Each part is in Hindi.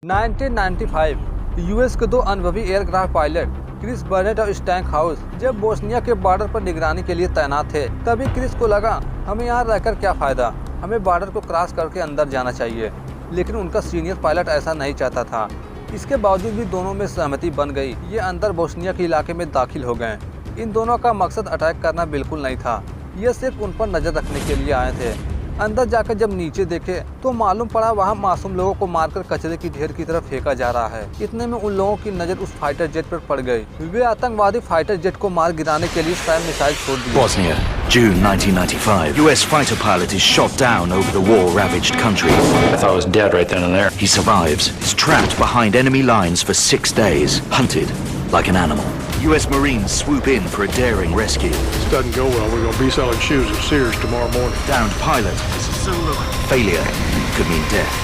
1995 यूएस के दो अनुभवी एयरक्राफ्ट पायलट क्रिस बर्नेट और स्टैंकहाउस जब बोस्निया के बॉर्डर पर निगरानी के लिए तैनात थे, तभी क्रिस को लगा हमें यहाँ रहकर क्या फायदा, हमें बॉर्डर को क्रॉस करके अंदर जाना चाहिए। लेकिन उनका सीनियर पायलट ऐसा नहीं चाहता था। इसके बावजूद भी दोनों में सहमति बन गई। ये अंदर बोस्निया के इलाके में दाखिल हो गए। इन दोनों का मकसद अटैक करना बिल्कुल नहीं था, ये सिर्फ उन पर नजर रखने के लिए आए थे। अंदर जाकर जब नीचे देखे तो मालूम पड़ा वहाँ मासूम लोगों को मारकर कचरे की ढेर की तरफ फेंका जा रहा है। इतने में उन लोगों की नजर उस फाइटर जेट पर पड़ गई। वे आतंकवादी फाइटर जेट को मार गिराने के लिए सैम मिसाइल छोड़ दिए। Bosnia, June 1995. US fighter pilot is shot down over the war-ravaged country. I thought I was dead right then and there. He survives. Is trapped behind enemy lines for 6 days, hunted like an animal. US Marines swoop in for a daring rescue. This doesn't go well. We're going to be selling shoes at Sears tomorrow morning. Downed pilot. Failure could mean death.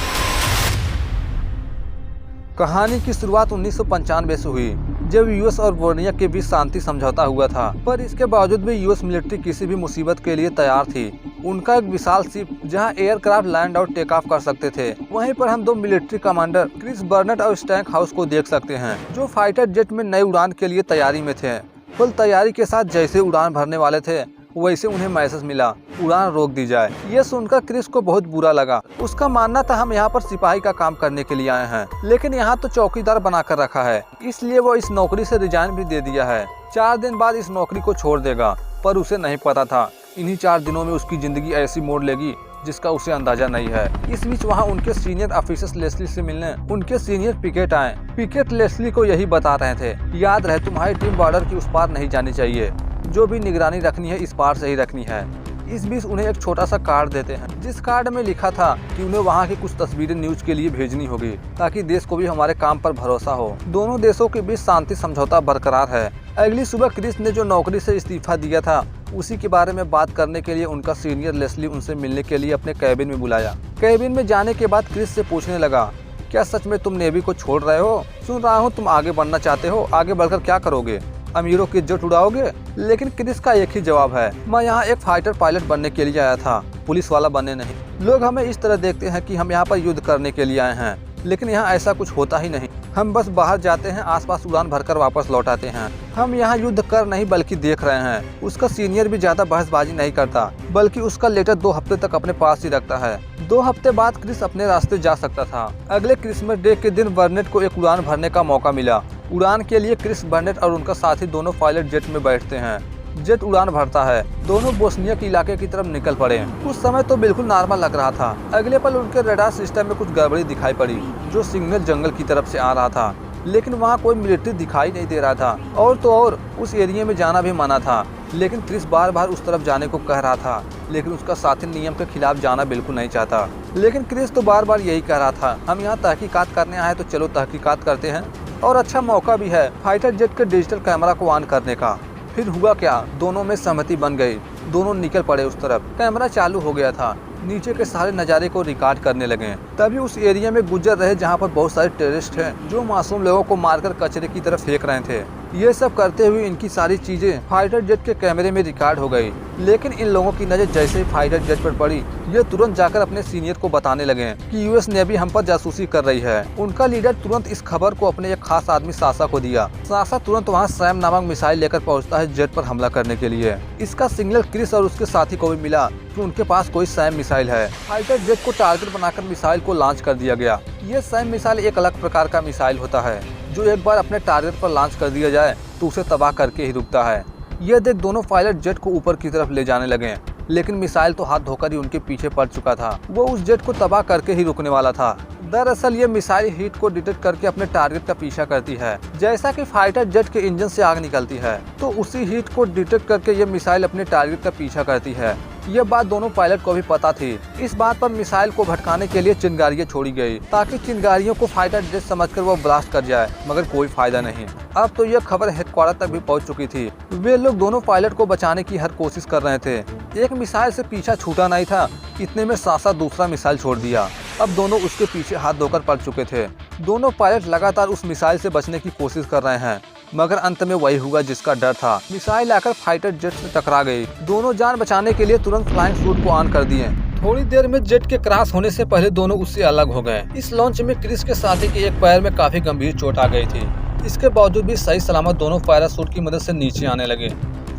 कहानी की शुरुआत 1995 से हुई, जब यूएस और बोस्निया के बीच शांति समझौता हुआ था। पर इसके बावजूद भी यूएस मिलिट्री किसी भी मुसीबत के लिए तैयार थी। उनका एक विशाल शिप जहां एयरक्राफ्ट लैंड और टेक ऑफ कर सकते थे। वहीं पर हम दो मिलिट्री कमांडर क्रिस बर्नेट और स्टैंकहाउस को देख सकते हैं, जो फाइटर जेट में नई उड़ान के लिए तैयारी में थे। फुल तैयारी के साथ जैसे उड़ान भरने वाले थे, वैसे उन्हें मैसेज मिला उड़ान रोक दी जाए। ये सुनकर क्रिस को बहुत बुरा लगा। उसका मानना था हम यहाँ पर सिपाही का काम करने के लिए आए हैं, लेकिन यहाँ तो चौकीदार बनाकर रखा है, इसलिए वो इस नौकरी से रिजाइन भी दे दिया है। 4 दिन बाद इस नौकरी को छोड़ देगा। पर उसे नहीं पता था इन्हीं 4 दिनों में उसकी जिंदगी ऐसी मोड़ लेगी जिसका उसे अंदाजा नहीं है। इस बीच वहाँ उनके सीनियर ऑफिसर्स लेस्ली से मिलने उनके सीनियर पिकेट आए। पिकेट लेस्ली को यही बता रहे थे, याद रहे तुम्हारी टीम बॉर्डर की उस पार नहीं जानी चाहिए, जो भी निगरानी रखनी है इस पार से ही रखनी है। इस बीच उन्हें एक छोटा सा कार्ड देते हैं, जिस कार्ड में लिखा था कि उन्हें वहाँ की कुछ तस्वीरें न्यूज के लिए भेजनी होगी, ताकि देश को भी हमारे काम पर भरोसा हो। दोनों देशों के बीच शांति समझौता बरकरार है। अगली सुबह क्रिस ने जो नौकरी से इस्तीफा दिया था, उसी के बारे में बात करने के लिए उनका सीनियर लेस्ली उनसे मिलने के लिए अपने कैबिन में बुलाया। कैबिन में जाने के बाद क्रिस से पूछने लगा, क्या सच में तुम नेवी को छोड़ रहे हो? सुन रहा हूँ तुम आगे बढ़ना चाहते हो, आगे बढ़कर क्या करोगे? अमीरों की इज्जत उड़ाओगे? लेकिन क्रिस का एक ही जवाब है, मैं यहाँ एक फाइटर पायलट बनने के लिए आया था, पुलिस वाला बनने नहीं। लोग हमें इस तरह देखते हैं कि हम यहाँ पर युद्ध करने के लिए आए हैं, लेकिन यहाँ ऐसा कुछ होता ही नहीं। हम बस बाहर जाते हैं, आसपास उड़ान भरकर वापस लौट आते हैं। हम यहाँ युद्ध कर नहीं बल्कि देख रहे हैं। उसका सीनियर भी ज्यादा बहसबाजी नहीं करता, बल्कि उसका लेटर 2 हफ्ते तक अपने पास ही रखता है। 2 हफ्ते बाद क्रिस अपने रास्ते जा सकता था। अगले क्रिसमस डे के दिन बर्नेट को एक उड़ान भरने का मौका मिला। उड़ान के लिए क्रिस बर्नेट और उनका साथी दोनों पायलट जेट में बैठते हैं। जेट उड़ान भरता है। दोनों बोस्निया के इलाके की तरफ निकल पड़े। उस समय तो बिल्कुल नॉर्मल लग रहा था। अगले पल उनके रडार सिस्टम में कुछ गड़बड़ी दिखाई पड़ी, जो सिग्नल जंगल की तरफ से आ रहा था, लेकिन वहाँ कोई मिलिट्री दिखाई नहीं दे रहा था। और तो और उस एरिया में जाना भी मना था। लेकिन क्रिस बार बार उस तरफ जाने को कह रहा था, लेकिन उसका साथी नियम के खिलाफ जाना बिल्कुल नहीं चाहता। लेकिन क्रिस तो बार बार यही कह रहा था, हम यहाँ तहकीकात करने आए तो चलो तहकीकात करते हैं, और अच्छा मौका भी है फाइटर जेट के डिजिटल कैमरा को ऑन करने का। फिर हुआ क्या, दोनों में सहमति बन गई। दोनों निकल पड़े उस तरफ। कैमरा चालू हो गया था, नीचे के सारे नज़ारे को रिकॉर्ड करने लगे। तभी उस एरिया में गुजर रहे जहाँ पर बहुत सारे टेररिस्ट हैं, जो मासूम लोगों को मारकर कचरे की तरफ फेंक रहे थे। ये सब करते हुए इनकी सारी चीजें फाइटर जेट के कैमरे में रिकॉर्ड हो गई। लेकिन इन लोगों की नजर जैसे ही फाइटर जेट पर पड़ी, ये तुरंत जाकर अपने सीनियर को बताने लगे कि यूएस नेवी हम पर जासूसी कर रही है। उनका लीडर तुरंत इस खबर को अपने एक खास आदमी सासा को दिया। सासा तुरंत वहाँ सैम नामक मिसाइल लेकर पहुँचता है जेट पर हमला करने के लिए। इसका सिग्नल क्रिस और उसके साथी को भी मिला कि उनके पास कोई सैम मिसाइल है। फाइटर जेट को टारगेट बनाकर मिसाइल को लॉन्च कर दिया गया। ये सैम मिसाइल एक अलग प्रकार का मिसाइल होता है, जो एक बार अपने टारगेट पर लॉन्च कर दिया जाए तो उसे तबाह करके ही रुकता है। ये देख दोनों पायलट जेट को ऊपर की तरफ ले जाने लगे, लेकिन मिसाइल तो हाथ धोकर ही उनके पीछे पड़ चुका था। वो उस जेट को तबाह करके ही रुकने वाला था। दरअसल ये मिसाइल हीट को डिटेक्ट करके अपने टारगेट का पीछा करती है। जैसा कि फाइटर जेट के इंजन से आग निकलती है, तो उसी हीट को डिटेक्ट करके ये मिसाइल अपने टारगेट का पीछा करती है। ये बात दोनों पायलट को भी पता थी। इस बात पर मिसाइल को भटकाने के लिए चिंगारियां छोड़ी गई, ताकि चिंगारियों को फाइटर जेट समझकर वो ब्लास्ट कर जाए, मगर कोई फायदा नहीं। अब तो यह खबर हेडक्वार्टर तक भी पहुंच चुकी थी। वे लोग दोनों पायलट को बचाने की हर कोशिश कर रहे थे। एक मिसाइल से पीछा छूटा नहीं था, इतने में सासा दूसरा मिसाइल छोड़ दिया। अब दोनों उसके पीछे हाथ धोकर पड़ चुके थे। दोनों पायलट लगातार उस मिसाइल से बचने की कोशिश कर रहे हैं, मगर अंत में वही हुआ जिसका डर था। मिसाइल आकर फाइटर जेट से टकरा गई। दोनों जान बचाने के लिए तुरंत फ्लाइंग सूट को ऑन कर दिए। थोड़ी देर में जेट के क्रैश होने से पहले दोनों उससे अलग हो गए। इस लॉन्च में क्रिस के साथी के एक पैर में काफी गंभीर चोट आ गई थी। इसके बावजूद भी सही सलामत दोनों पैराशूट की मदद से नीचे आने लगे।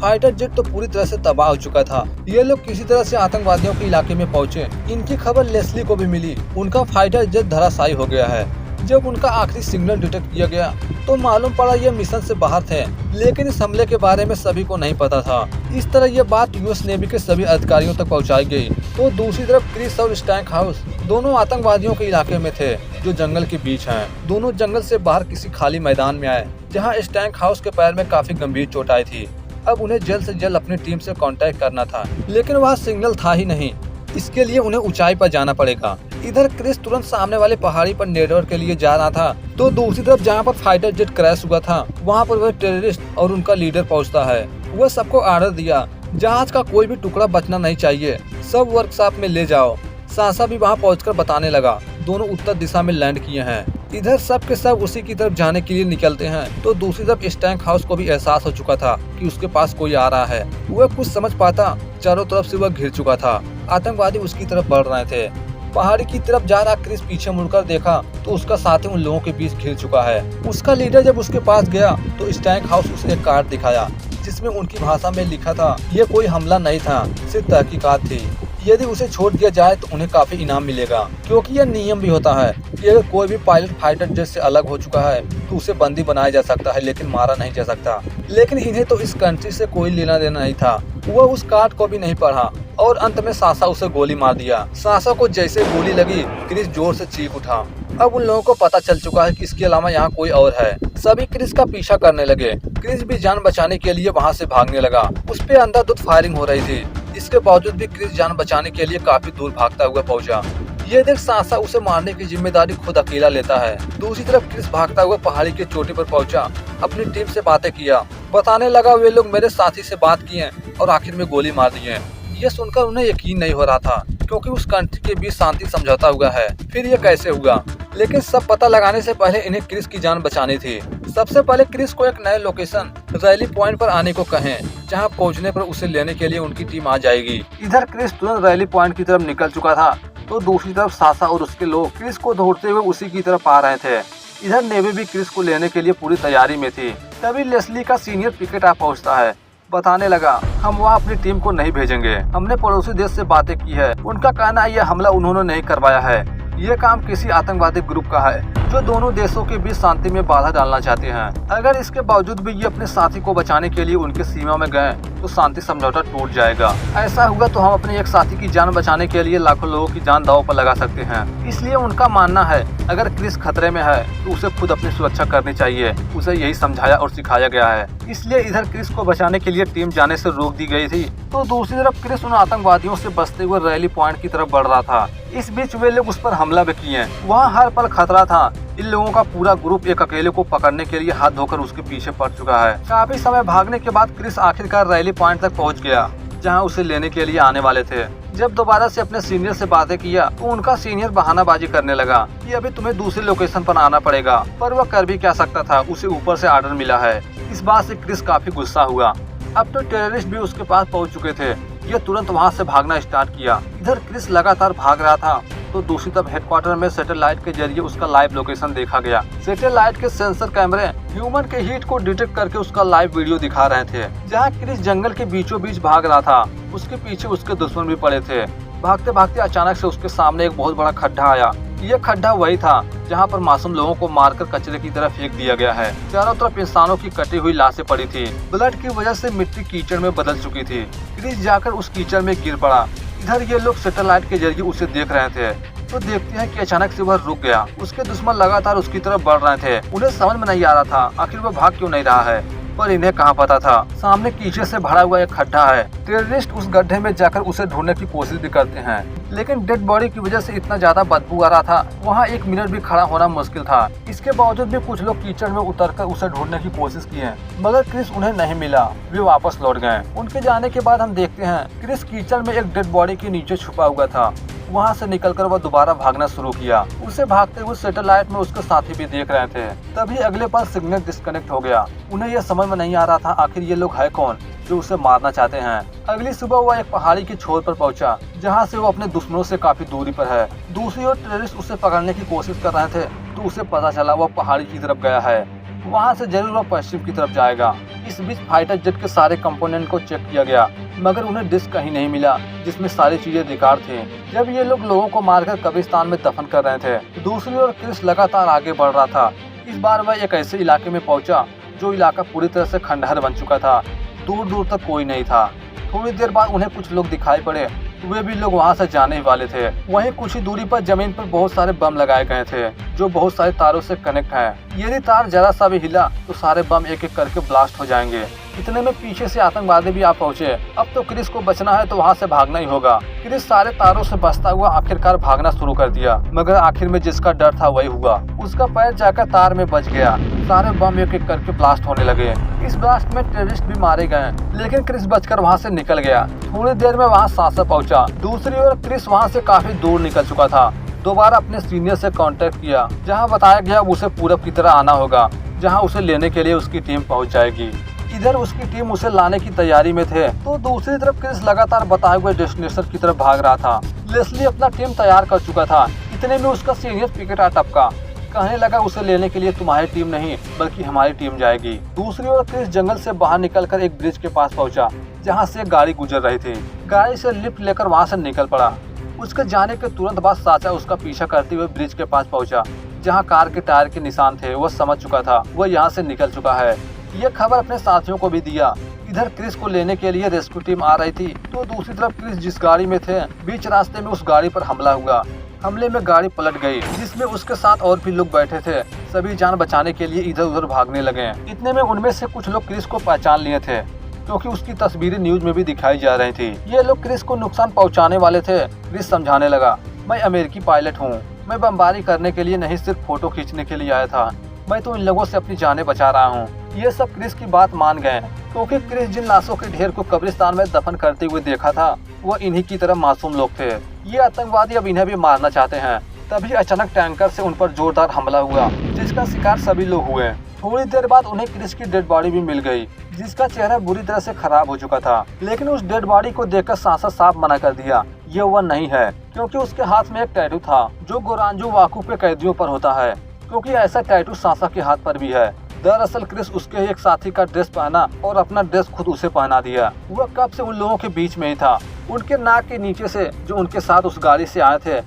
फाइटर जेट तो पूरी तरह से तबाह हो चुका था। ये लोग किसी तरह से आतंकवादियों के इलाके में पहुंचे। इनकी खबर लेस्ली को भी मिली। उनका फाइटर जेट धराशायी हो गया है। जब उनका आखिरी सिग्नल डिटेक्ट किया गया तो मालूम पड़ा ये मिशन से बाहर थे, लेकिन इस हमले के बारे में सभी को नहीं पता था। इस तरह ये बात यूएस नेवी के सभी अधिकारियों तक पहुंचाई गई। तो दूसरी तरफ क्रिस और स्टैंक हाउस दोनों आतंकवादियों के इलाके में थे, जो जंगल के बीच हैं। दोनों जंगल से बाहर किसी खाली मैदान में आए, जहाँ स्टैंक हाउस के पैर में काफी गंभीर चोट आई थी। अब उन्हें जल्द से जल्द अपनी टीम से कांटेक्ट करना था, लेकिन वहाँ सिग्नल था ही नहीं। इसके लिए उन्हें ऊंचाई पर जाना पड़ेगा। इधर क्रिस तुरंत सामने वाले पहाड़ी पर नेटवर्क के लिए जा रहा था, तो दूसरी तरफ जहां पर फाइटर जेट क्रैश हुआ था वहां पर वह टेररिस्ट और उनका लीडर पहुंचता है। वह सबको ऑर्डर दिया, जहाज का कोई भी टुकड़ा बचना नहीं चाहिए, सब वर्कशॉप में ले जाओ। सासा भी वहां पहुंचकर बताने लगा। दोनों उत्तर दिशा में लैंड किए हैं। इधर सब के सब उसी की तरफ जाने के लिए निकलते हैं, तो दूसरी तरफ स्टैंक हाउस को भी एहसास हो चुका था कि उसके पास कोई आ रहा है। वह कुछ समझ पाता, चारों तरफ से वह घिर चुका था। आतंकवादी उसकी तरफ बढ़ रहे थे। पहाड़ी की तरफ जा रहा क्रिस पीछे मुड़कर देखा तो उसका साथी उन लोगों के बीच घिर चुका है। उसका लीडर जब उसके पास गया तो स्टैंक हाउस उसे एक कार्ड दिखाया, जिसमें उनकी भाषा में लिखा था ये कोई हमला नहीं था, सिर्फ तहकीकात थी। यदि उसे छोड़ दिया जाए तो उन्हें काफी इनाम मिलेगा, क्योंकि यह नियम भी होता है कि अगर कोई भी पायलट फाइटर जेट से अलग हो चुका है तो उसे बंदी बनाया जा सकता है, लेकिन मारा नहीं जा सकता। लेकिन इन्हें तो इस कंट्री से कोई लेना देना नहीं था। वह उस कार्ड को भी नहीं पढ़ा और अंत में सासा उसे गोली मार दिया। सासा को जैसे गोली लगी, क्रिस जोर से चीख उठा। अब उन लोगों को पता चल चुका है कि इसके अलावा यहाँ कोई और है। सभी क्रिस का पीछा करने लगे। क्रिस भी जान बचाने के लिए वहाँ से भागने लगा। उस पे अंधाधुंध फायरिंग हो रही थी। इसके बावजूद भी क्रिस जान बचाने के लिए काफी दूर भागता हुआ पहुंचा। ये देख सासा उसे मारने की जिम्मेदारी खुद अकेला लेता है। दूसरी तरफ क्रिस भागता हुआ पहाड़ी की चोटी पर पहुंचा। अपनी टीम से बातें किया, बताने लगा वे लोग मेरे साथी से बात किए और आखिर में गोली मार दी है। ये सुनकर उन्हें यकीन नहीं हो रहा था, क्योंकि उस कंट्री के बीच शांति समझौता हुआ है। फिर ये कैसे हुआ? लेकिन सब पता लगाने से पहले इन्हें क्रिस की जान बचानी थी। सबसे पहले क्रिस को एक नए लोकेशन रैली पॉइंट पर आने को कहें, जहां पहुंचने पर उसे लेने के लिए उनकी टीम आ जाएगी। इधर क्रिस तुरंत रैली पॉइंट की तरफ निकल चुका था, तो दूसरी तरफ सासा और उसके लोग क्रिस को दौड़ते हुए उसी की तरफ आ रहे थे। इधर नेवी भी क्रिस को लेने के लिए पूरी तैयारी में थी। तभी लेस्ली का सीनियर पिकेट आ पहुँचता है। बताने लगा, हम वहाँ अपनी टीम को नहीं भेजेंगे। हमने पड़ोसी देश से बातें की है। उनका कहना है यह हमला उन्होंने नहीं करवाया है, ये काम किसी आतंकवादी ग्रुप का है जो दोनों देशों के बीच शांति में बाधा डालना चाहते हैं। अगर इसके बावजूद भी ये अपने साथी को बचाने के लिए उनके सीमा में गए तो शांति समझौता टूट जाएगा। ऐसा हुआ तो हम अपने एक साथी की जान बचाने के लिए लाखों लोगों की जान दांव पर लगा सकते हैं। इसलिए उनका मानना है अगर क्रिस खतरे में है तो उसे खुद अपनी सुरक्षा करनी चाहिए। उसे यही समझाया और सिखाया गया है। इसलिए इधर क्रिस को बचाने के लिए टीम जाने से रोक दी गई थी, तो दूसरी तरफ क्रिस उन आतंकवादियों से बचते हुए रैली पॉइंट की तरफ बढ़ रहा था। इस बीच वे लोग उस पर हमला भी किए। वहाँ हर पल खतरा था। इन लोगों का पूरा ग्रुप एक अकेले को पकड़ने के लिए हाथ धोकर उसके पीछे पड़ चुका है। काफी समय भागने के बाद क्रिस आखिरकार रैली पॉइंट तक पहुंच गया, जहां उसे लेने के लिए आने वाले थे। जब दोबारा से अपने सीनियर से बातें किया तो उनका सीनियर बहानाबाजी करने लगा कि अभी तुम्हें दूसरे लोकेशन पर आना पड़ेगा, पर वह कर भी क्या सकता था, उसे ऊपर से ऑर्डर मिला है। इस बात से क्रिस काफी गुस्सा हुआ। अब तो टेररिस्ट भी उसके पास पहुंच चुके थे। ये तुरंत वहां से भागना स्टार्ट किया। इधर क्रिस लगातार भाग रहा था, तो दूसरी तरफ हेडक्वार्टर में सैटेलाइट के जरिए उसका लाइव लोकेशन देखा गया। सैटेलाइट के सेंसर कैमरे ह्यूमन के हीट को डिटेक्ट करके उसका लाइव वीडियो दिखा रहे थे। जहां क्रिस जंगल के बीचों बीच भाग रहा था, उसके पीछे उसके दुश्मन भी पड़े थे। भागते भागते अचानक से उसके सामने एक बहुत बड़ा खड्डा आया। यह खड्डा वही था जहां पर मासूम लोगों को मारकर कचरे की तरफ फेंक दिया गया है। चारों तरफ इंसानों की कटी हुई लाशें पड़ी थी। ब्लड की वजह से मिट्टी कीचड़ में बदल चुकी थी। क्रिस जाकर उस कीचड़ में गिर पड़ा। इधर ये लोग सैटेलाइट के जरिए उसे देख रहे थे, तो देखते हैं कि अचानक से वह रुक गया। उसके दुश्मन लगातार उसकी तरफ बढ़ रहे थे। उन्हें समझ में नहीं आ रहा था आखिर वह भाग क्यों नहीं रहा है, पर इन्हें कहाँ पता था सामने कीचड़ से भरा हुआ एक खड्डा है। टेररिस्ट उस गड्ढे में जाकर उसे ढूंढने की कोशिश भी करते हैं, लेकिन डेड बॉडी की वजह से इतना ज्यादा बदबू आ रहा था, वहाँ 1 मिनट भी खड़ा होना मुश्किल था। इसके बावजूद भी कुछ लोग कीचड़ में उतरकर उसे ढूंढने की कोशिश किए, मगर क्रिस उन्हें नहीं मिला। वे वापस लौट गए। उनके जाने के बाद हम देखते हैं क्रिस कीचड़ में एक डेड बॉडी के नीचे छुपा हुआ था। वहाँ से निकलकर वह दोबारा भागना शुरू किया। उसे भागते हुए सैटेलाइट में उसके साथी भी देख रहे थे। तभी अगले पल सिग्नल डिस्कनेक्ट हो गया। उन्हें यह समझ में नहीं आ रहा था आखिर ये लोग है कौन। जो उसे मारना चाहते हैं। अगली सुबह वह एक पहाड़ी की छोर पर पहुंचा, जहां से वो अपने दुश्मनों से काफी दूरी पर है। दूसरी ओर टेररिस्ट उसे पकड़ने की कोशिश कर रहे थे, तो उसे पता चला वह पहाड़ी की तरफ गया है। वहां से जरूर वह पश्चिम की तरफ जाएगा। इस बीच फाइटर जेट के सारे कंपोनेंट को चेक किया गया, मगर उन्हें डिस्क कहीं नहीं मिला जिसमें सारी चीजें रिकॉर्ड थी, जब ये लोग लोगों को मारकर कब्रिस्तान में दफन कर रहे थे। दूसरी ओर क्रिस लगातार आगे बढ़ रहा था। इस बार वह एक ऐसे इलाके में पहुंचा जो इलाका पूरी तरह से खंडहर बन चुका था। दूर दूर तक कोई नहीं था। थोड़ी देर बाद उन्हें कुछ लोग दिखाई पड़े। वे भी लोग वहां से जाने ही वाले थे। वहीं कुछ ही दूरी पर जमीन पर बहुत सारे बम लगाए गए थे, जो बहुत सारे तारों से कनेक्ट हैं। यदि तार जरा सा भी हिला तो सारे बम एक एक करके ब्लास्ट हो जाएंगे। इतने में पीछे से आतंकवादी भी आ पहुंचे। अब तो क्रिस को बचना है तो वहां से भागना ही होगा। क्रिस सारे तारों से बचता हुआ आखिरकार भागना शुरू कर दिया, मगर आखिर में जिसका डर था वही हुआ। उसका पैर जाकर तार में बच गया। सारे बम एक एक करके ब्लास्ट होने लगे। इस ब्लास्ट में टेररिस्ट भी मारे गए, लेकिन क्रिस बचकर वहां से निकल गया। थोड़ी देर में वहां सांसा पहुंचा। दूसरी ओर क्रिस वहां से काफी दूर निकल चुका था। दोबारा अपने सीनियर से कांटेक्ट किया, जहां बताया गया उसे पूरब की तरह आना होगा, जहां उसे लेने के लिए उसकी टीम पहुंच जाएगी। इधर उसकी टीम उसे लाने की तैयारी में थे, तो दूसरी तरफ क्रिस लगातार बताए हुए डेस्टिनेशन की तरफ भाग रहा था। लेस्ली अपना टीम तैयार कर चुका था। इतने में उसका सीनियर पिकेट आ टपका। कहने लगा उसे लेने के लिए तुम्हारी टीम नहीं बल्कि हमारी टीम जाएगी। दूसरी ओर क्रिस जंगल से बाहर निकलकर एक ब्रिज के पास पहुंचा, जहां से एक गाड़ी गुजर रही थी। गाड़ी से लिफ्ट लेकर वहां से निकल पड़ा। उसके जाने के तुरंत बाद साचा उसका पीछा करते हुए ब्रिज के पास पहुंचा, जहां कार के टायर के निशान थे। वह समझ चुका था वह यहाँ से निकल चुका है। यह खबर अपने साथियों को भी दिया। इधर क्रिस को लेने के लिए रेस्क्यू टीम आ रही थी, तो दूसरी तरफ क्रिस जिस गाड़ी में थे, बीच रास्ते में उस गाड़ी पर हमला हुआ। हमले में गाड़ी पलट गई, जिसमें उसके साथ और भी लोग बैठे थे। सभी जान बचाने के लिए इधर उधर भागने लगे। इतने में उनमें से कुछ लोग क्रिस को पहचान लिए थे, क्योंकि उसकी तस्वीरें न्यूज में भी दिखाई जा रही थी। ये लोग क्रिस को नुकसान पहुंचाने वाले थे। क्रिस समझाने लगा, मैं अमेरिकी पायलट हूँ। मैं बमबारी करने के लिए नहीं, सिर्फ फोटो खींचने के लिए आया था। मैं तो इन लोगों से अपनी जानें बचा रहा हूँ। ये सब क्रिस की बात मान गए, क्योंकि क्रिस जिन लाशों के ढेर को कब्रिस्तान में दफन करते हुए देखा था, वो इन्हीं की तरह मासूम लोग थे। ये आतंकवादी अब इन्हें भी मारना चाहते हैं। तभी अचानक टैंकर से उन पर जोरदार हमला हुआ, जिसका शिकार सभी लोग हुए। थोड़ी देर बाद उन्हें क्रिस की डेड बॉडी भी मिल गई, जिसका चेहरा बुरी तरह से खराब हो चुका था। लेकिन उस डेड बॉडी को देखकर सांसद साफ मना कर दिया, ये वह नहीं है, क्योंकि उसके हाथ में एक टैटू था, जो गोरांजू वाकू के कैदियों पर होता है, क्योंकि ऐसा टैटू सांसा के हाथ पर भी है। दरअसल क्रिस उसके एक साथी का ड्रेस पहना और अपना ड्रेस खुद उसे पहना दिया। वह कब से उन लोगों के बीच में ही था। उनके नाक के नीचे से जो उनके साथ उस गाड़ी से आए थे,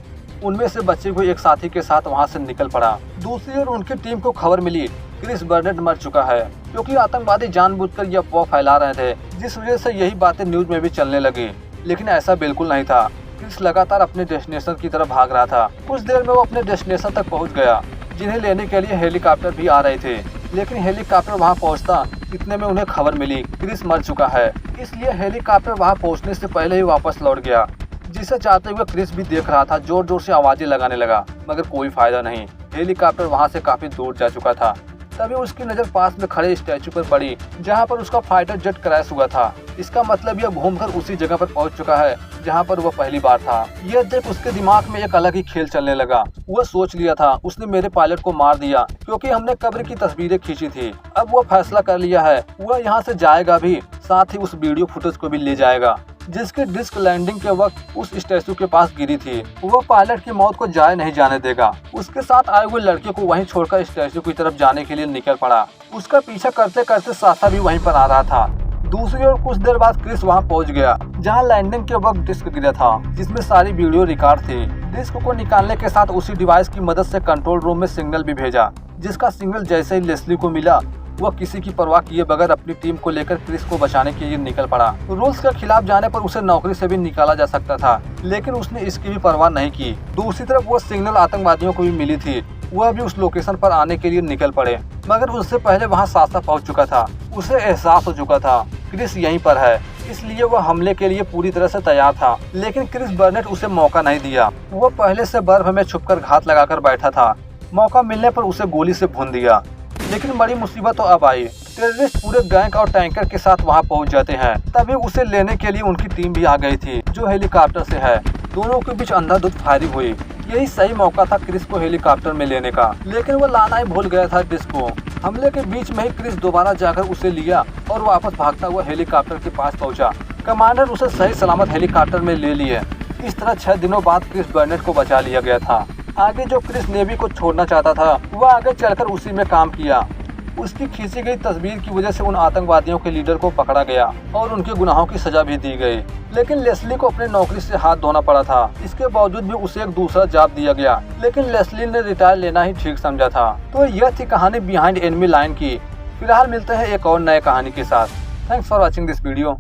उनमें से बचे हुए एक साथी के साथ वहां से निकल पड़ा। दूसरी ओर उनकी टीम को खबर मिली क्रिस बर्नेट मर चुका है, क्योंकि आतंकवादी जानबूझकर यह अफवाह फैला रहे थे, जिस वजह से यही बातें न्यूज में भी चलने लगी। लेकिन ऐसा बिल्कुल नहीं था। क्रिस लगातार अपने डेस्टिनेशन की तरफ भाग रहा था। कुछ देर में वो अपने डेस्टिनेशन तक पहुंच गया, जिन्हें लेने के लिए हेलीकॉप्टर भी आ रहे थे। लेकिन हेलीकॉप्टर वहां पहुंचता, इतने में उन्हें खबर मिली क्रिस मर चुका है। इसलिए हेलीकॉप्टर वहां पहुंचने से पहले ही वापस लौट गया, जिसे चाहते हुए क्रिस भी देख रहा था। जोर जोर से आवाजें लगाने लगा, मगर कोई फायदा नहीं। हेलीकॉप्टर वहां से काफी दूर जा चुका था। तभी उसकी नजर पास में खड़े स्टैचू पर पड़ी, जहां पर उसका फाइटर जेट क्रैश हुआ था। इसका मतलब यह घूमकर उसी जगह पर पहुंच चुका है जहां पर वह पहली बार था। यह देख उसके दिमाग में एक अलग ही खेल चलने लगा। वह सोच लिया था उसने मेरे पायलट को मार दिया, क्योंकि हमने कब्र की तस्वीरें खींची थी। अब वह फैसला कर लिया है, वह यहाँ से जाएगा भी, साथ ही उस वीडियो फुटेज को भी ले जाएगा, जिसकी डिस्क लैंडिंग के वक्त उस स्टैचू के पास गिरी थी। वह पायलट की मौत को जाए नहीं जाने देगा। उसके साथ आए हुए लड़के को वहीं छोड़कर स्टैचू की तरफ जाने के लिए निकल पड़ा। उसका पीछा करते करते सासा भी वहीं पर आ रहा था। दूसरी ओर कुछ देर बाद क्रिस वहां पहुंच गया, जहां लैंडिंग के वक्त डिस्क गिरा था, जिसमें सारी वीडियो रिकॉर्ड थी। डिस्क को निकालने के साथ उसी डिवाइस की मदद से कंट्रोल रूम में सिग्नल भी भेजा, जिसका सिग्नल जैसे ही लेस्ली को मिला, वह किसी की परवाह किए बगैर अपनी टीम को लेकर क्रिस को बचाने के लिए निकल पड़ा। रूल्स के खिलाफ जाने पर उसे नौकरी से भी निकाला जा सकता था, लेकिन उसने इसकी भी परवाह नहीं की। दूसरी तरफ वो सिग्नल आतंकवादियों को भी मिली थी। वह भी उस लोकेशन पर आने के लिए निकल पड़े, मगर उससे पहले वहां सासा पहुंच चुका था। उसे एहसास हो चुका था क्रिस यहीं पर है, इसलिए वह हमले के लिए पूरी तरह से तैयार था। लेकिन क्रिस बर्नेट उसे मौका नहीं दिया। वह पहले से बर्फ में छुपकर घात लगाकर बैठा था। मौका मिलने पर उसे गोली से भून दिया। लेकिन बड़ी मुसीबत तो अब आई। टेररिस्ट पूरे गैंग और टैंकर के साथ वहां पहुंच जाते हैं। तभी उसे लेने के लिए उनकी टीम भी आ गई थी, जो हेलीकॉप्टर से है। दोनों के बीच अंधाधुंध फायरिंग हुई। यही सही मौका था क्रिस को हेलीकॉप्टर में लेने का, लेकिन वो लाना ही भूल गया था डिस्क को। हमले के बीच में ही क्रिस दोबारा जाकर उसे लिया और वापस भागता हुआ हेलीकॉप्टर के पास पहुंचा। कमांडर उसे सही सलामत हेलीकॉप्टर में ले लिए। इस तरह 6 दिनों बाद क्रिस बर्नेट को बचा लिया गया था। आगे जो क्रिस नेवी को छोड़ना चाहता था वह आगे चलकर उसी में काम किया। उसकी खींची गई तस्वीर की वजह से उन आतंकवादियों के लीडर को पकड़ा गया और उनके गुनाहों की सजा भी दी गई। लेकिन लेस्ली को अपनी नौकरी से हाथ धोना पड़ा था। इसके बावजूद भी उसे एक दूसरा जॉब दिया गया, लेकिन लेस्ली ने रिटायर लेना ही ठीक समझा था। तो यह थी कहानी बिहाइंड एनिमी लाइन की। फिलहाल मिलते हैं एक और नए कहानी के साथ। Thanks for watching this video.